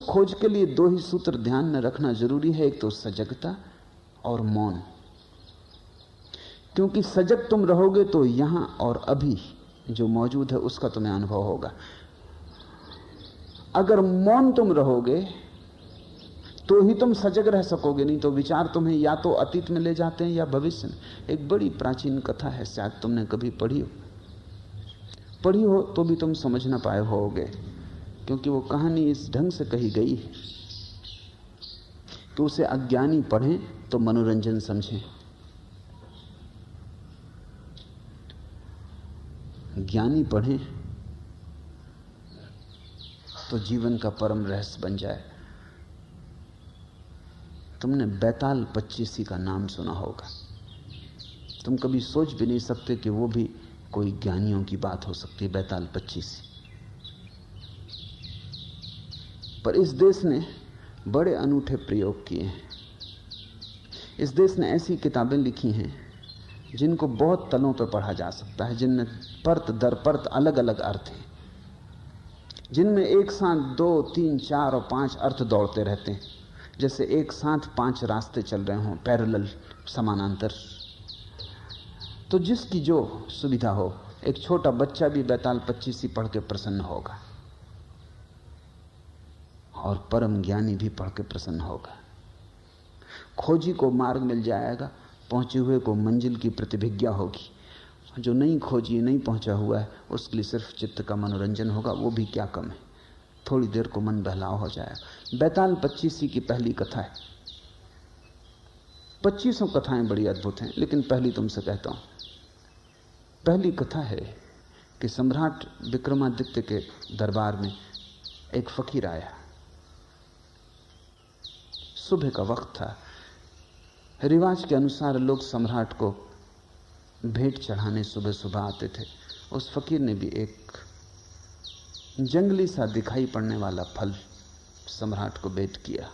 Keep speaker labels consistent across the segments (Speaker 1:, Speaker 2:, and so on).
Speaker 1: खोज के लिए दो ही सूत्र ध्यान में रखना जरूरी है, एक तो सजगता और मौन। क्योंकि सजग तुम रहोगे तो यहां और अभी जो मौजूद है उसका तुम्हें अनुभव होगा। अगर मौन तुम रहोगे तो ही तुम सजग रह सकोगे, नहीं तो विचार तुम्हें या तो अतीत में ले जाते हैं या भविष्य में। एक बड़ी प्राचीन कथा है, शायद तुमने कभी पढ़ी हो तो भी तुम समझ ना पाए होगे, क्योंकि वो कहानी इस ढंग से कही गई है कि उसे अज्ञानी पढ़ें तो मनोरंजन समझें, ज्ञानी पढ़ें तो जीवन का परम रहस्य बन जाए। तुमने बैताल पच्चीसी का नाम सुना होगा। तुम कभी सोच भी नहीं सकते कि वो भी कोई ज्ञानियों की बात हो सकती है, बैताल पच्चीसी। पर इस देश ने बड़े अनूठे प्रयोग किए हैं। इस देश ने ऐसी किताबें लिखी हैं जिनको बहुत तलों पर पढ़ा जा सकता है, जिनमें परत दर परत अलग अलग अर्थ हैं, जिनमें एक साथ 2, 3, 4 और 5 अर्थ दौड़ते रहते हैं, जैसे एक साथ 5 रास्ते चल रहे हों, पैरेलल, समानांतर। तो जिसकी जो सुविधा हो, एक छोटा बच्चा भी बैताल पच्चीसी पढ़ के प्रसन्न होगा और परम ज्ञानी भी पढ़ के प्रसन्न होगा। खोजी को मार्ग मिल जाएगा, पहुंचे हुए को मंजिल की प्रतिभिज्ञा होगी। जो नहीं खोजी, नहीं पहुंचा हुआ है, उसके लिए सिर्फ चित्त का मनोरंजन होगा, वो भी क्या कम है, थोड़ी देर को मन बहलाव हो जाएगा। बैताल पच्चीसी की पहली कथा है। 25 कथाएं बड़ी अद्भुत हैं, लेकिन पहली तुमसे कहता हूं। पहली कथा है कि सम्राट विक्रमादित्य के दरबार में एक फकीर आया। सुबह का वक्त था। रिवाज के अनुसार लोग सम्राट को भेंट चढ़ाने सुबह सुबह आते थे। उस फकीर ने भी एक जंगली सा दिखाई पड़ने वाला फल सम्राट को भेंट किया।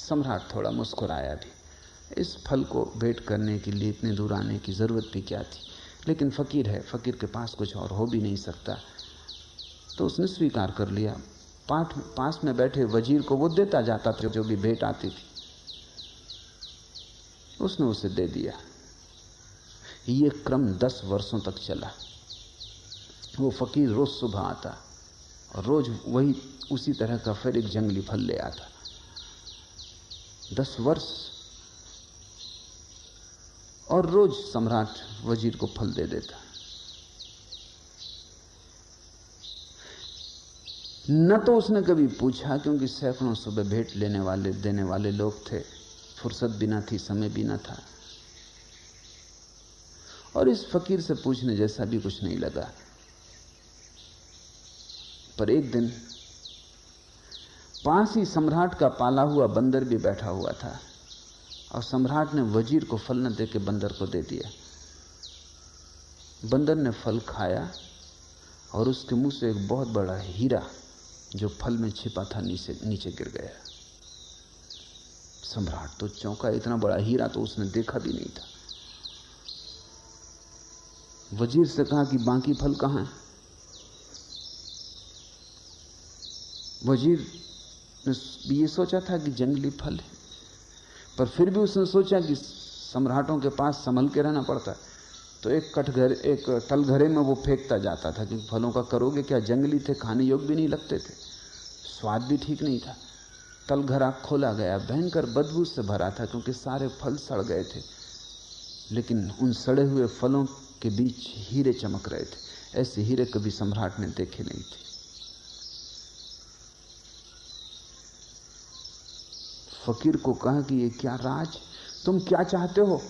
Speaker 1: सम्राट थोड़ा मुस्कुराया भी। इस फल को भेंट करने के लिए इतने दूर आने की जरूरत भी क्या थी, लेकिन फकीर है, फकीर के पास कुछ और हो भी नहीं सकता, तो उसने स्वीकार कर लिया। पास में बैठे वजीर को वो देता जाता था जो भी भेंट आती थी, उसने उसे दे दिया। ये क्रम 10 वर्षों तक चला। वो फकीर रोज सुबह आता और रोज वही उसी तरह का फिर एक जंगली फल ले आता। 10 वर्ष, और रोज सम्राट वजीर को फल दे देता। न तो उसने कभी पूछा, क्योंकि सैकड़ों सुबह भेंट लेने वाले देने वाले लोग थे, फुर्सत भी ना थी, समय भी ना था, और इस फकीर से पूछने जैसा भी कुछ नहीं लगा। पर एक दिन पास ही सम्राट का पाला हुआ बंदर भी बैठा हुआ था, और सम्राट ने वजीर को फल न दे के बंदर को दे दिया। बंदर ने फल खाया और उसके मुंह से एक बहुत बड़ा हीरा जो फल में छिपा था नीचे गिर गया। सम्राट तो चौंका, इतना बड़ा हीरा तो उसने देखा भी नहीं था। वजीर से कहा कि बाकी फल कहां है? वजीर ने ये सोचा था कि जंगली फल है, पर फिर भी उसने सोचा कि सम्राटों के पास संभल के रहना पड़ता है, तो एक तलघरे में वो फेंकता जाता था, क्योंकि फलों का करोगे क्या, जंगली थे, खाने योग्य भी नहीं लगते थे, स्वाद भी ठीक नहीं था। तलघरा खोला गया, भयंकर बदबू से भरा था, क्योंकि सारे फल सड़ गए थे, लेकिन उन सड़े हुए फलों के बीच हीरे चमक रहे थे। ऐसे हीरे कभी सम्राट ने देखे नहीं थे। फकीर को कहा कि ये क्या राज, तुम क्या चाहते हो,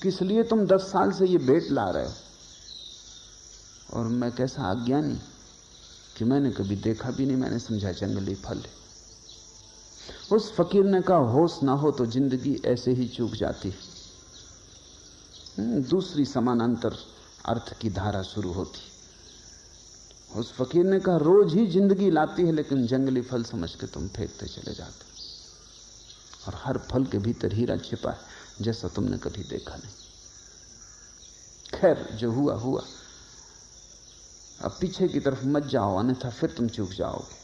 Speaker 1: किस लिए तुम 10 साल से ये भेंट ला रहे हो, और मैं कैसा अज्ञानी कि मैंने कभी देखा भी नहीं, मैंने समझा जंगली फल है। उस फकीर ने कहा, होश ना हो तो जिंदगी ऐसे ही चूक जाती है। दूसरी समानांतर अर्थ की धारा शुरू होती। उस फकीर ने कहा, रोज ही जिंदगी लाती है, लेकिन जंगली फल समझ के तुम फेंकते चले जाते, और हर फल के भीतर हीरा छिपा है जैसा तुमने कभी देखा नहीं। खैर, जो हुआ हुआ, अब पीछे की तरफ मत जाओ, अन्यथा फिर तुम चूक जाओगे।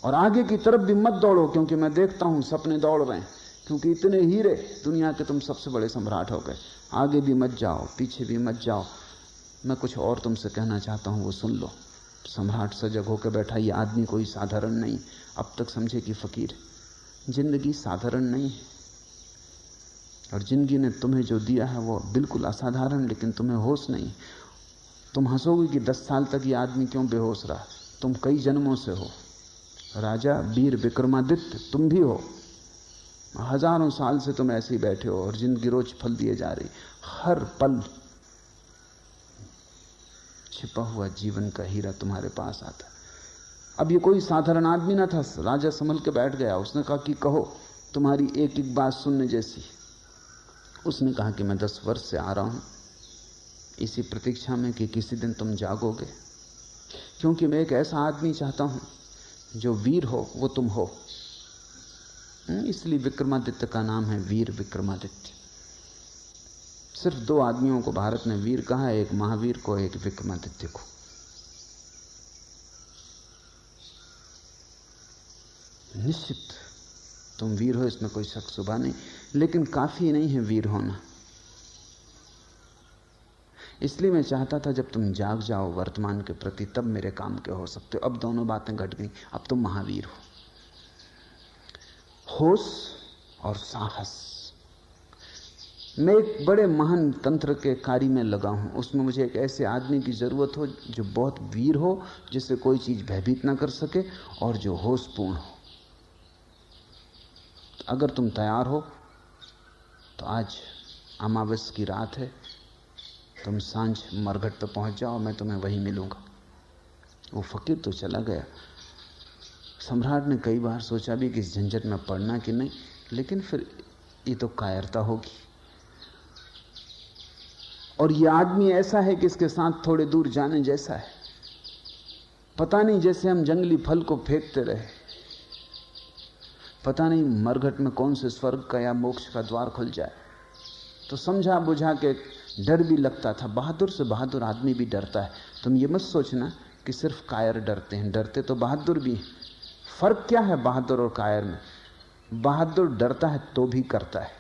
Speaker 1: और आगे की तरफ भी मत दौड़ो, क्योंकि मैं देखता हूं सपने दौड़ रहे हैं, क्योंकि इतने हीरे दुनिया के तुम सबसे बड़े सम्राट हो गए। आगे भी मत जाओ, पीछे भी मत जाओ। मैं कुछ और तुमसे कहना चाहता हूं, वो सुन लो। सम्राट सजग होकर बैठा। ये आदमी कोई साधारण नहीं, अब तक समझे कि फकीर। जिंदगी साधारण नहीं है, और जिंदगी ने तुम्हें जो दिया है वो बिल्कुल असाधारण, लेकिन तुम्हें होश नहीं। तुम हंसोगे कि 10 साल तक ये आदमी क्यों बेहोश रहा। तुम कई जन्मों से हो। राजा वीर विक्रमादित्य तुम भी हो। हजारों साल से तुम ऐसे ही बैठे हो और जिंदगी रोज फल दिए जा रही। हर पल छिपा हुआ जीवन का हीरा तुम्हारे पास आता। अब ये कोई साधारण आदमी ना था। राजा संभल के बैठ गया। उसने कहा कि कहो, तुम्हारी एक एक बात सुनने जैसी। उसने कहा कि मैं 10 वर्ष से आ रहा हूं इसी प्रतीक्षा में कि किसी दिन तुम जागोगे, क्योंकि मैं एक ऐसा आदमी चाहता हूं जो वीर हो, वो तुम हो। इसलिए विक्रमादित्य का नाम है वीर विक्रमादित्य। सिर्फ 2 आदमियों को भारत ने वीर कहा है, एक महावीर को, एक विक्रमादित्य को। निश्चित तुम वीर हो, इसमें कोई शक शुबा नहीं, लेकिन काफी नहीं है वीर होना। इसलिए मैं चाहता था जब तुम जाग जाओ वर्तमान के प्रति, तब मेरे काम के हो सकते हो। अब दोनों बातें घट गई। अब तुम महावीर हो। होश और साहस। मैं एक बड़े महान तंत्र के कार्य में लगा हूं। उसमें मुझे एक ऐसे आदमी की जरूरत हो जो बहुत वीर हो, जिससे कोई चीज भयभीत ना कर सके, और जो होशपूर्ण हो। अगर तुम तैयार हो तो आज अमावस की रात है, तुम सांझ मरघट पर पहुंच जाओ, मैं तुम्हें वहीं मिलूंगा। वो फकीर तो चला गया। सम्राट ने कई बार सोचा भी कि इस झंझट में पड़ना कि नहीं, लेकिन फिर ये तो कायरता होगी। और ये आदमी ऐसा है कि इसके साथ थोड़े दूर जाने जैसा है। पता नहीं, जैसे हम जंगली फल को फेंकते रहे, पता नहीं मरघट में कौन से स्वर्ग का या मोक्ष का द्वार खुल जाए। तो समझा बुझा के डर भी लगता था। बहादुर से बहादुर आदमी भी डरता है। तुम ये मत सोचना कि सिर्फ कायर डरते हैं, डरते तो बहादुर भी हैं। फर्क क्या है बहादुर और कायर में? बहादुर डरता है तो भी करता है,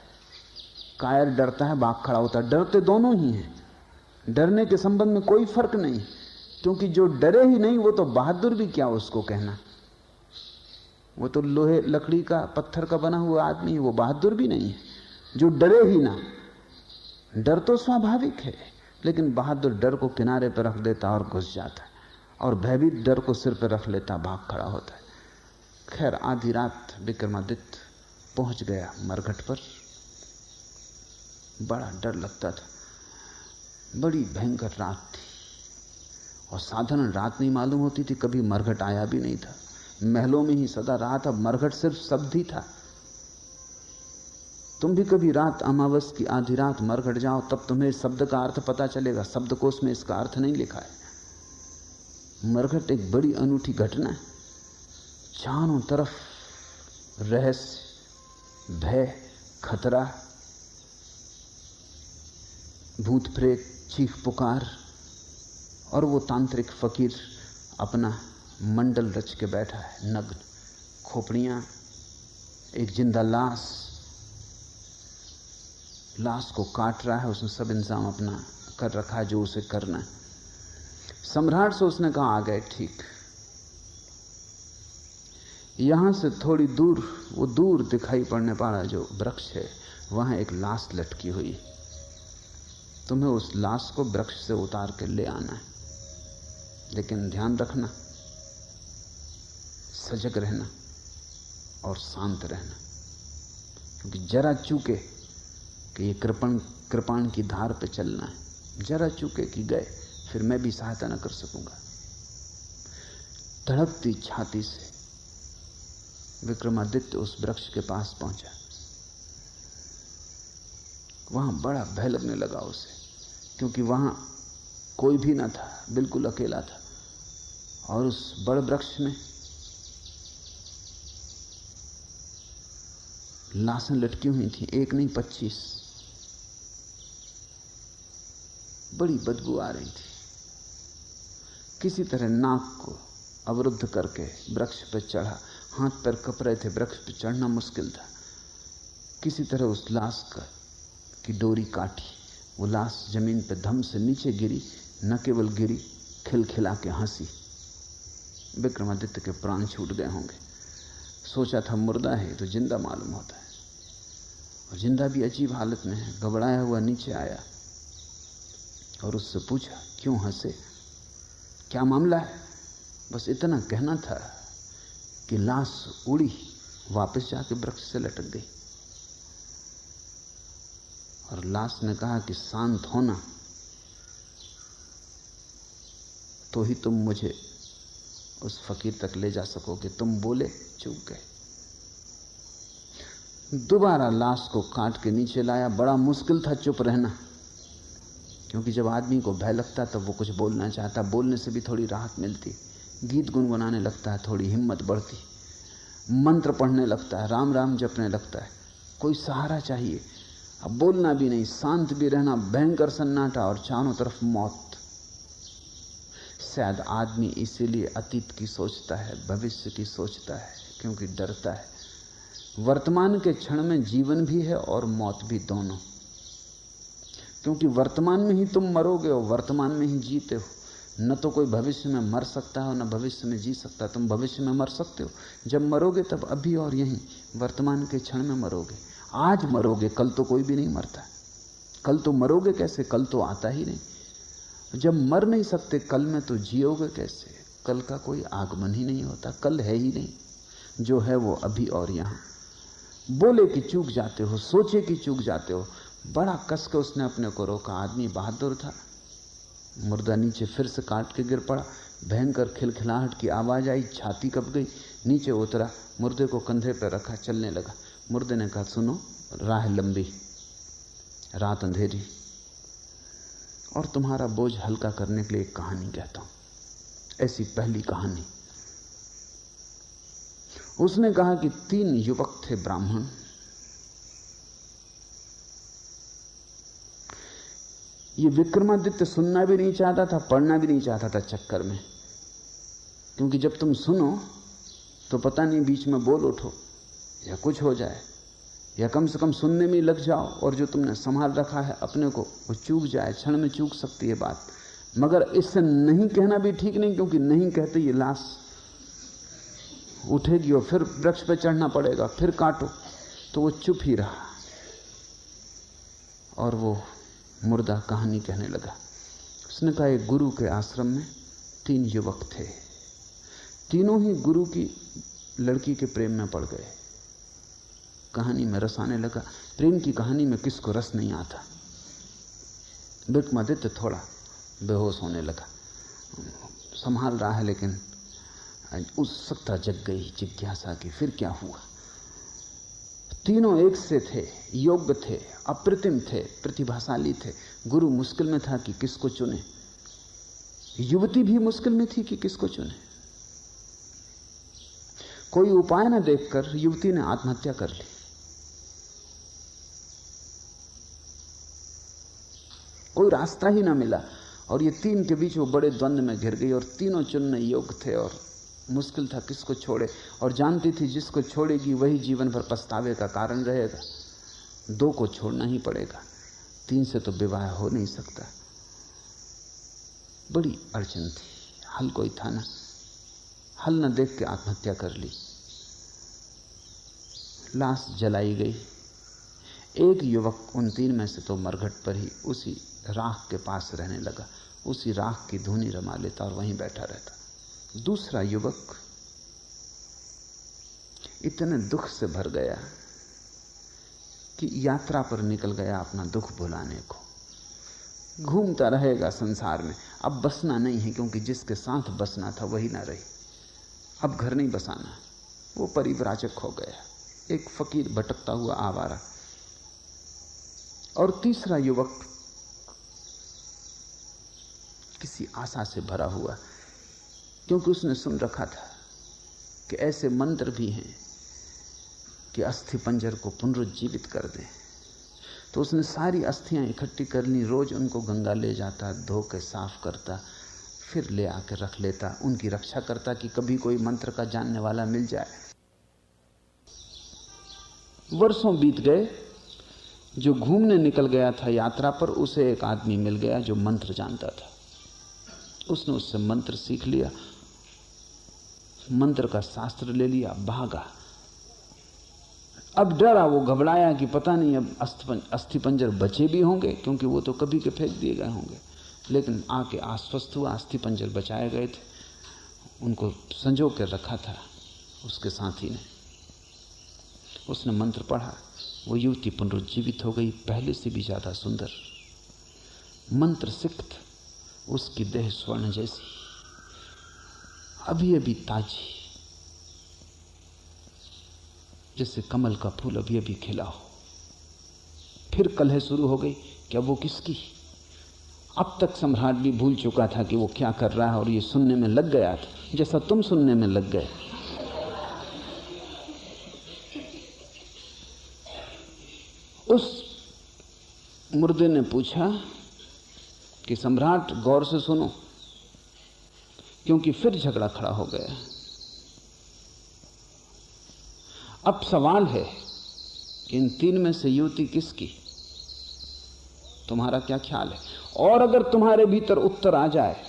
Speaker 1: कायर डरता है भाग खड़ा होता है। डरते दोनों ही हैं। डरने के संबंध में कोई फर्क नहीं, क्योंकि जो डरे ही नहीं वो तो बहादुर भी क्या उसको कहना। वो तो लोहे लकड़ी का पत्थर का बना हुआ आदमी है, वो बहादुर भी नहीं है जो डरे ही ना। डर तो स्वाभाविक है, लेकिन बहादुर डर को किनारे पर रख देता और घुस जाता है, और भयभीत डर को सिर पर रख लेता, भाग खड़ा होता है। खैर आधी रात विक्रमादित्य पहुंच गया मरघट पर। बड़ा डर लगता था, बड़ी भयंकर रात थी, और साधारण रात नहीं मालूम होती थी। कभी मरघट आया भी नहीं था, महलों में ही सदा रहा था। मरघट सिर्फ शब्द ही था। तुम भी कभी रात अमावस की आधी रात मरघट जाओ, तब तुम्हें शब्द का अर्थ पता चलेगा। शब्दकोश में इसका अर्थ नहीं लिखा है। मरघट एक बड़ी अनूठी घटना है। चारों तरफ रहस्य, भय, खतरा, भूत प्रेत, चीख पुकार, और वो तांत्रिक फकीर अपना मंडल रच के बैठा है, नग्न। खोपड़ियां, एक जिंदा लाश को काट रहा है। उसने सब इंतजाम अपना कर रखा है जो उसे करना है। सम्राट से उसने कहा, आ गए ठीक। यहां से थोड़ी दूर, वो दूर दिखाई पड़ने वाला जो वृक्ष है, वहां एक लाश लटकी हुई। तुम्हें उस लाश को वृक्ष से उतार के ले आना है, लेकिन ध्यान रखना, सजग रहना और शांत रहना, क्योंकि जरा चूके कि ये कृपाण की धार पे चलना है। जरा चूके कि गए, फिर मैं भी सहायता न कर सकूंगा। धड़कती छाती से विक्रमादित्य उस वृक्ष के पास पहुंचा। वहां बड़ा भय लगने लगा उसे, क्योंकि वहां कोई भी ना था, बिल्कुल अकेला था। और उस बड़े वृक्ष में लाशें लटकी हुई थी, एक नहीं 25। बड़ी बदबू आ रही थी। किसी तरह नाक को अवरुद्ध करके वृक्ष पर चढ़ा। हाथ पैर कप रहे थे, वृक्ष पर चढ़ना मुश्किल था। किसी तरह उस लाश की डोरी काटी। वो लाश जमीन पर धम से नीचे गिरी। न केवल गिरी, खिलखिला के हंसी। विक्रमादित्य के प्राण छूट गए होंगे। सोचा था मुर्दा है तो जिंदा मालूम होता है, और जिंदा भी अजीब हालत में है। घबराया हुआ नीचे आया और उससे पूछा, क्यों हंसे, क्या मामला है? बस इतना कहना था कि लाश उड़ी, वापस जाके वृक्ष से लटक गई। और लाश ने कहा कि शांत होना तो ही तुम मुझे उस फकीर तक ले जा सकोगे। तुम बोले, चूक गए। दोबारा लाश को काट के नीचे लाया। बड़ा मुश्किल था चुप रहना, क्योंकि जब आदमी को भय लगता तब वो कुछ बोलना चाहता। बोलने से भी थोड़ी राहत मिलती। गीत गुनगुनाने लगता है, थोड़ी हिम्मत बढ़ती। मंत्र पढ़ने लगता है, राम राम जपने लगता है। कोई सहारा चाहिए। अब बोलना भी नहीं, शांत भी रहना। भयंकर सन्नाटा और चारों तरफ मौत। शायद आदमी इसीलिए अतीत की सोचता है, भविष्य की सोचता है, क्योंकि डरता है। वर्तमान के क्षण में जीवन भी है और मौत भी, दोनों। क्योंकि वर्तमान में ही तुम मरोगे और वर्तमान में ही जीते हो। न तो कोई भविष्य में मर सकता है, न भविष्य में जी सकता। तुम भविष्य में मर सकते हो, जब मरोगे तब अभी और यहीं वर्तमान के क्षण में मरोगे। आज मरोगे, कल तो कोई भी नहीं मरता। कल तो मरोगे कैसे, कल तो आता ही नहीं। जब मर नहीं सकते कल में, तो जियोगे कैसे? कल का कोई आगमन ही नहीं होता, कल है ही नहीं। जो है वो अभी और यहां। बोले कि चूक जाते हो, सोचे कि चूक जाते हो। बड़ा कस के उसने अपने को रोका। आदमी बहादुर था। मुर्दा नीचे फिर से काट के गिर पड़ा। भयंकर खिलखिलाहट की आवाज आई, छाती कप गई। नीचे उतरा, मुर्दे को कंधे पर रखा, चलने लगा। मुर्दे ने कहा, सुनो, राह लंबी, रात अंधेरी, और तुम्हारा बोझ हल्का करने के लिए एक कहानी कहता हूं। ऐसी पहली कहानी। उसने कहा कि 3 युवक थे, ब्राह्मण। ये विक्रमादित्य सुनना भी नहीं चाहता था, पढ़ना भी नहीं चाहता था चक्कर में। क्योंकि जब तुम सुनो तो पता नहीं बीच में बोल उठो या कुछ हो जाए, या कम से कम सुनने में लग जाओ और जो तुमने संभाल रखा है अपने को वो चूक जाए। क्षण में चूक सकती है बात। मगर इससे नहीं कहना भी ठीक नहीं, क्योंकि नहीं कहते ये लाश उठेगी और फिर वृक्ष पे चढ़ना पड़ेगा, फिर काटो। तो वो चुप ही रहा और वो मुर्दा कहानी कहने लगा। उसने कहा, एक गुरु के आश्रम में 3 युवक थे। तीनों ही गुरु की लड़की के प्रेम में पड़ गए। कहानी में रस आने लगा। प्रेम की कहानी में किसको रस नहीं आता? विक्रमादित्य थोड़ा बेहोश होने लगा। संभाल रहा है, लेकिन उत्सुकता जग गई जिज्ञासा की। फिर क्या हुआ? तीनों एक से थे, योग्य थे, अप्रतिम थे, प्रतिभाशाली थे। गुरु मुश्किल में था कि किसको चुने। युवती भी मुश्किल में थी कि किसको चुने। कोई उपाय न देखकर युवती ने आत्महत्या कर ली। कोई रास्ता ही ना मिला और ये 3 के बीच वो बड़े द्वंद्व में घिर गई। और तीनों चुनने योग्य थे और मुश्किल था किसको छोड़े। और जानती थी जिसको छोड़ेगी वही जीवन भर पछतावे का कारण रहेगा। 2 को छोड़ना ही पड़ेगा, 3 से तो विवाह हो नहीं सकता। बड़ी अड़चन थी, हल कोई था ना। हल न देख के आत्महत्या कर ली। लाश जलाई गई। एक युवक उन 3 में से तो मरघट पर ही उसी राख के पास रहने लगा। उसी राख की धुनी रमा लेता और वहीं बैठा रहता। दूसरा युवक इतने दुख से भर गया कि यात्रा पर निकल गया अपना दुख भुलाने को। घूमता रहेगा संसार में। अब बसना नहीं है, क्योंकि जिसके साथ बसना था वही ना रही। अब घर नहीं बसाना, वो परिव्राजक हो गया, एक फकीर भटकता हुआ आवारा। और तीसरा युवक किसी आशा से भरा हुआ, क्योंकि उसने सुन रखा था कि ऐसे मंत्र भी हैं कि अस्थि पंजर को पुनरुज्जीवित कर दें। तो उसने सारी अस्थियां इकट्ठी कर ली। रोज उनको गंगा ले जाता, धो के साफ करता, फिर ले आकर रख लेता, उनकी रक्षा करता कि कभी कोई मंत्र का जानने वाला मिल जाए। वर्षों बीत गए। जो घूमने निकल गया था यात्रा पर, उसे एक आदमी मिल गया जो मंत्र जानता था। उसने उससे मंत्र सीख लिया, मंत्र का शास्त्र ले लिया, भागा। अब डरा, वो घबराया कि पता नहीं अब अस्थिपंजर बचे भी होंगे, क्योंकि वो तो कभी के फेंक दिए गए होंगे। लेकिन आके आश्वस्त हुआ, अस्थिपंजर बचाए गए थे, उनको संजो कर रखा था उसके साथी ने। उसने मंत्र पढ़ा, वो युवती पुनरुज्जीवित हो गई, पहले से भी ज्यादा सुंदर, मंत्र सिक्त, उसकी देह स्वर्ण जैसी, अभी अभी ताजी, जैसे कमल का फूल अभी अभी खिला हो। फिर कलह शुरू हो गई, क्या वो किसकी? अब तक सम्राट भी भूल चुका था कि वो क्या कर रहा है, और ये सुनने में लग गया था जैसा तुम सुनने में लग गए। उस मुर्दे ने पूछा कि सम्राट गौर से सुनो, क्योंकि फिर झगड़ा खड़ा हो गया। अब सवाल है कि इन तीन में से युवती किसकी? तुम्हारा क्या ख्याल है? और अगर तुम्हारे भीतर उत्तर आ जाए,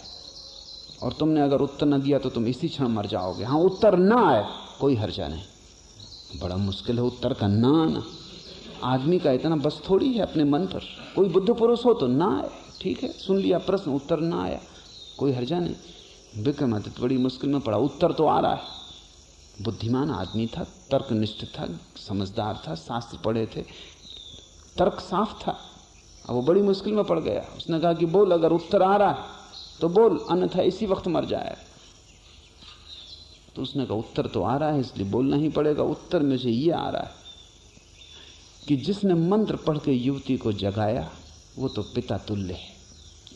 Speaker 1: और तुमने अगर उत्तर न दिया तो तुम इसी क्षण मर जाओगे। हाँ, उत्तर ना आए कोई हर्जा नहीं। बड़ा मुश्किल है उत्तर का ना आना। आदमी का इतना बस थोड़ी है अपने मन पर। कोई बुद्ध पुरुष हो तो ना आए, ठीक है, सुन लिया प्रश्न, उत्तर ना आया, कोई हर्जा नहीं। विक्रमादित्य बड़ी मुश्किल में पड़ा। उत्तर तो आ रहा है। बुद्धिमान आदमी था, तर्कनिष्ठ था, समझदार था, शास्त्र पढ़े थे, तर्क साफ था। अब वो बड़ी मुश्किल में पड़ गया। उसने कहा कि बोल, अगर उत्तर आ रहा है तो बोल, अन्यथा इसी वक्त मर जाए। तो उसने कहा उत्तर तो आ रहा है, इसलिए बोलना ही पड़ेगा। उत्तर मुझे ये आ रहा है कि जिसने मंत्र पढ़ के युवती को जगाया वो तो पिता तुल्य है,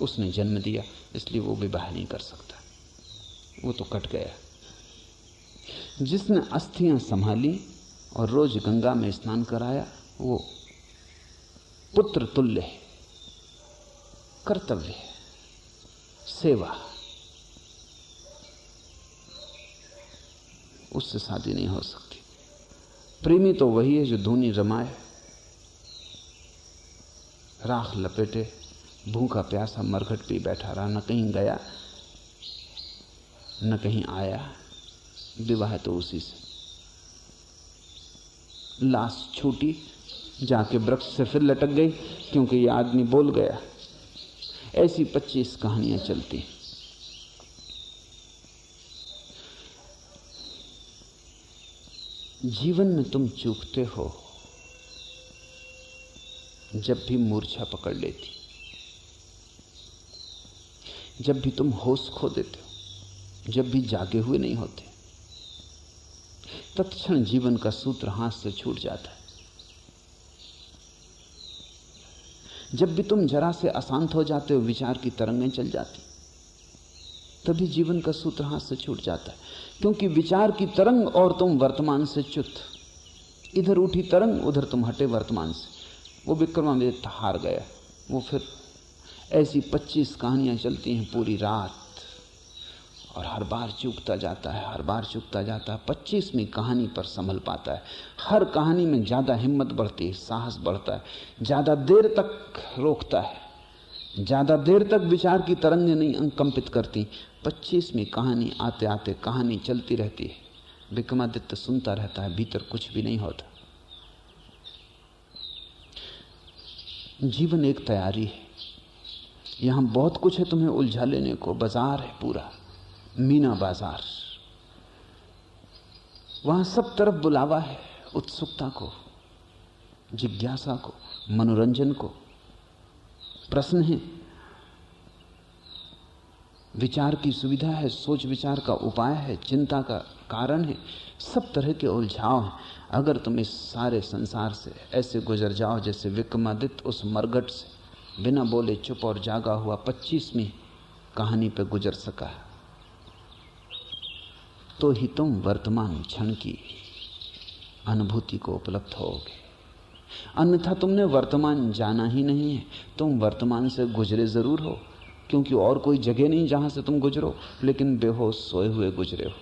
Speaker 1: उसने जन्म दिया, इसलिए वो विवाह नहीं कर सकता, वो तो कट गया। जिसने अस्थियां संभाली और रोज गंगा में स्नान कराया वो पुत्र तुल्य है, कर्तव्य है, सेवा, उससे शादी नहीं हो सकती। प्रेमी तो वही है जो धूनी रमाए, राख लपेटे, भूखा प्यासा मरघट पे बैठा रहा, न कहीं गया न कहीं आया। विवाह तो उसी से। लाश छूटी, जाके वृक्ष से फिर लटक गई, क्योंकि ये आदमी बोल गया। ऐसी 25 कहानियां चलती। जीवन में तुम चूकते हो जब भी मूर्छा पकड़ लेती, जब भी तुम होश खो देते हो, जब भी जागे हुए नहीं होते, तत्क्षण जीवन का सूत्र हाथ से छूट जाता है। जब भी तुम जरा से अशांत हो जाते हो, विचार की तरंगें चल जाती, तभी जीवन का सूत्र हाथ से छूट जाता है। क्योंकि विचार की तरंग और तुम वर्तमान से च्युत, इधर उठी तरंग, उधर तुम हटे वर्तमान से। वो विक्रमादित्य हार गया। वो फिर ऐसी 25 कहानियां चलती हैं पूरी रात, और हर बार चूकता जाता है, हर बार चूकता जाता है। 25वीं कहानी पर संभल पाता है। हर कहानी में ज्यादा हिम्मत बढ़ती है, साहस बढ़ता है, ज्यादा देर तक रोकता है, ज्यादा देर तक विचार की तरंगें नहीं कंपित करती। 25वीं कहानी आते आते कहानी चलती रहती है। विक्रमादित्य सुनता रहता है, भीतर कुछ भी नहीं होता। जीवन एक तैयारी है। यहां बहुत कुछ है तुम्हें उलझा लेने को। बाजार है पूरा, मीना बाजार। वहां सब तरफ बुलावा है, उत्सुकता को, जिज्ञासा को, मनोरंजन को। प्रश्न है, विचार की सुविधा है, सोच विचार का उपाय है, चिंता का कारण है, सब तरह के उलझाव हैं। अगर तुम इस सारे संसार से ऐसे गुजर जाओ जैसे विक्रमादित्य उस मरघट से बिना बोले चुप और जागा हुआ 25वीं कहानी पे गुजर सका, तो ही तुम वर्तमान क्षण की अनुभूति को उपलब्ध होगे। अन्यथा तुमने वर्तमान जाना ही नहीं है। तुम वर्तमान से गुजरे जरूर हो, क्योंकि और कोई जगह नहीं जहां से तुम गुजरो, लेकिन बेहोश सोए हुए गुजरे हो।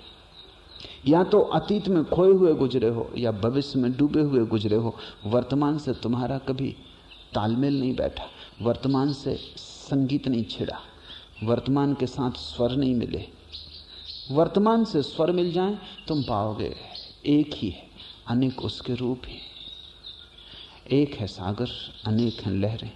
Speaker 1: या तो अतीत में खोए हुए गुजरे हो या भविष्य में डूबे हुए गुजरे हो। वर्तमान से तुम्हारा कभी तालमेल नहीं बैठा, वर्तमान से संगीत नहीं छिड़ा, वर्तमान के साथ स्वर नहीं मिले। वर्तमान से स्वर मिल जाएं, तुम पाओगे एक ही है, अनेक उसके रूप हैं। एक है सागर, अनेक हैं लहरें।